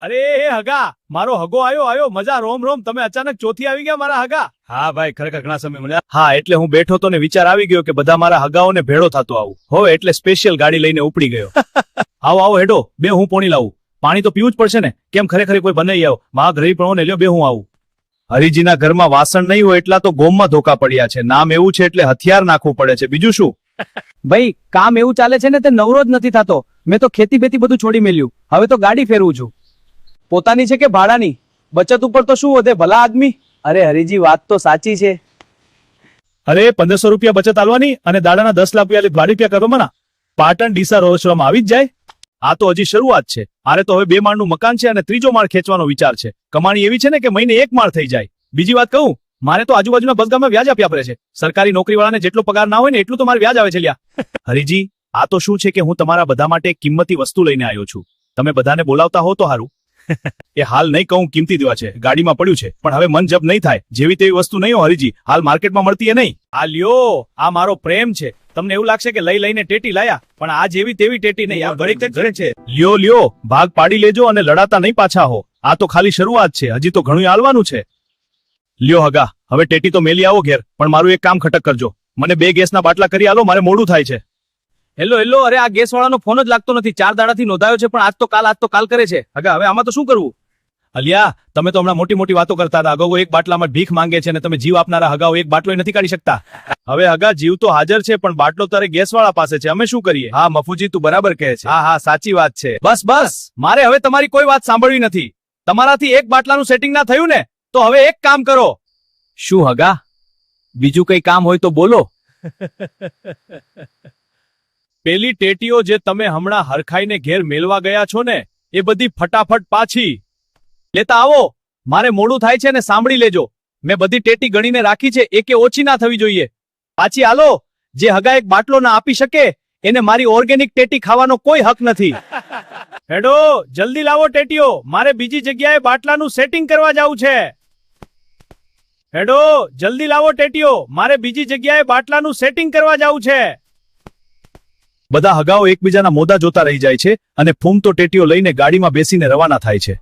અરે હગા, મારો હગો આયો મજા. રોમ રોમ. તમે અચાનક ચોથી આવી ગયા મારા હગા? હા ભાઈ, ખરેખર ઘણા સમય મળ્યા. હા, એટલે હું બેઠો તો ને વિચાર આવી ગયો કે બધા મારા હગાઓને ભેળો થતો આવું હવે, એટલે સ્પેશિયલ ગાડી લઈને ઉપડી ગયો. આવો આવો હેડો, બે હું પોણી લાવું. પાણી તો પીવું જ પડશે ને, કેમ ખરેખર કોઈ બનાવી આવો. માં ઘરે પણ લ્યો, બે હું આવું. હરીજીના ઘરમાં વાસણ નહીં હોય એટલા તો ગોમમાં ધોકા પડ્યા છે. નામ એવું છે એટલે હથિયાર નાખવું પડે છે, બીજું શું. ભાઈ કામ એવું ચાલે છે ને તે નવરો જ નથી થતો. મેં તો ખેતી બેતી બધું છોડી મેલ્યું, હવે તો ગાડી ફેરવું છું. પોતાની છે કે ભાડાની? બચત ઉપર તો શું વધે ભલા આદમી. અરે હરીજી, વાત તો સાચી છે. અરે 1500 રૂપિયા બચત આલવાની અને દાડાના 10 લાખ રૂપિયા ગાડી રૂપિયા કરો મના. પાટણ ડીસા રોડમાં આવી જ જાય. આ તો હજી શરૂઆત છે. આરે તો હવે 2 માળનું મકાન છે અને 3જો માળ ખેંચવાનો વિચાર છે. કમાણી એવી છે ને કે મહિને 1 માળ થઈ જાય. બીજી વાત કહું, મારે તો આજુબાજુના બસગામમાં વ્યાજ આપ્યા પડે છે. સરકારી નોકરીવાળાને જેટલો પગાર ના હોય ને એટલું તો મારે વ્યાજ આવે છે લ્યા. હરીજી, આ તો શું છે કે હું તમારા બધા માટે એક કિંમતી વસ્તુ લઈને આવ્યો છું. તમે બધાને બોલાવતા હો તો સારું. એ હાલ નહીં કહું, કિંમતી દેવા છે, ગાડીમાં પડ્યું છે, પણ હવે મન જબ નહીં થાય. જેવી તેવી વસ્તુ નહીં હો હરીજી, હાલ માર્કેટમાં મળતી એ નહીં. આ લ્યો, આ મારો પ્રેમ છે. તમને એવું લાગશે કે લઈ લઈને ટેટી લાયા, પણ આ જેવી તેવી ટેટી નહીં, આ ઘરે છે. લ્યો ભાગ પાડી લેજો અને લડાતા નહીં પાછા હો. આ તો ખાલી શરૂઆત છે, હજી તો ઘણું આલવાનું છે. લ્યો હગા, હવે ટેટી તો મેલી આવો ઘેર, પણ મારું એક કામ ખટક કરજો. મને 2 ગેસના બાટલા કરી આલો, મારે મોડું થાય છે. હેલો, અરે આ ગેસ વાળાનો ફોન જ લાગતો નથી. 4 દાડાથી નોંધાયો છે, પણ આજ તો કાલ કરે છે. હગા, હવે આમાં તો શું કરવું? અલિયા, તમે તો હમણાં મોટી મોટી વાતો કરતા હતા. અગાઉ એક બાટલામાં ભીખ માંગે છે અને તમે જીવ આપનારા હગાઓ એક બાટલો નથી કાઢી શકતા. હવે હગા, જીવ તો હાજર છે, પણ બાટલો તારે ગેસ વાળા પાસે છે. અમે શું કરીએ? હા મફુજી, તું બરાબર કહે છે. હા સાચી વાત છે. બસ મારે હવે તમારી કોઈ વાત સાંભળવી નથી. તમારાથી એક બાટલાનું સેટિંગ ના થયું ને, તો હવે એક કામ કરો. શું હગા? બીજું કઈ કામ હોય તો બોલો. પેલી ટેટીઓ જે તમે હમણાં હરખાઈને ઘેર મેળવા ગયા છો ને, એ બધી ફટાફટ પાછી લેતા આવો. મારે મોડું થાય છે ને, સાંભળી લેજો. મેં બધી ટેટી ગણીને રાખી છે, એકે ઓછી ના થવી જોઈએ. પાછી આલો. જે હગા એક બાટલો ના આપી શકે એને મારી ઓર્ગેનિક ટેટી ખાવાનો કોઈ હક નથી. હેડો, જલ્દી લાવો ટેટીઓ, મારે બીજી જગ્યાએ બાટલાનું સેટિંગ કરવા જવું છે. હેડો, જલ્દી લાવો ટેટીઓ, મારે બીજી જગ્યાએ બાટલાનું સેટિંગ કરવા જવું છે. બધા હગાઓ એકબીજાના મોઢા જોતા રહી જાય છે અને ફૂમતો ટેટીઓ લઈને ગાડીમાં બેસીને રવાના થાય છે.